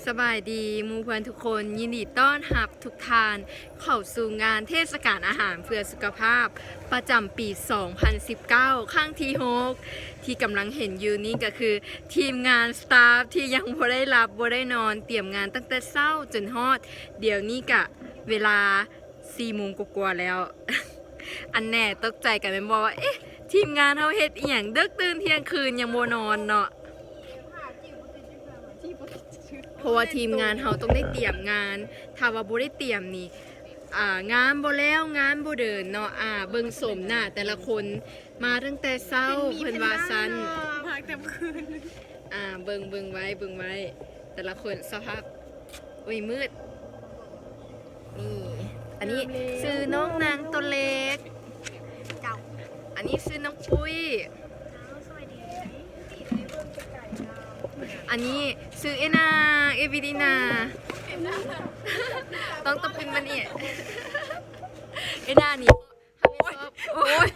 สบายดีหมู่เพื่อนทุกคนยินดีต้อนรับทุกท่านเข้าสู่งานเทศกาลอาหารเพื่อสุขภาพประจำปี 2019 ครั้งที่ 6 ที่กำลังเห็นอยู่นี้ก็คือทีมงานสตาฟที่ยังบ่ได้รับบ่ได้นอนเตรียมงานตั้งแต่เช้าจนฮอดเดี๋ยวนี้กะเวลา 4 โมงกว่าๆแล้ว อันแน่ตกใจกันเป็นบอกว่าเอ๊ะทีมงานเขาเฮ็ดอีหยังดึกตื่นเที่ยงคืนยังบ่นอนเนาะเพราะว่าทีมงานเขาต้องได้เตรียมงานถ้าว่าบ่ได้เตรียมนี่งานบ่แล้วงานบ่เดินเนาะเบิ่งสมหน้าแต่ละคนมาตั้งแต่เช้าเพิ่นว่าซั่นพักเต็มคืนเบิ่งไว้แต่ละคนสภาพโอ้ยมืดนี่อันนี้ชื่อน้องนางตัวเล็กอันนี้ชื่อน้องปุ้ยอันนี้ชื่อเอนาเอวิดีนาต้องเป็นมันนี่เอนานี่เขาไม่ชอบโอ้ย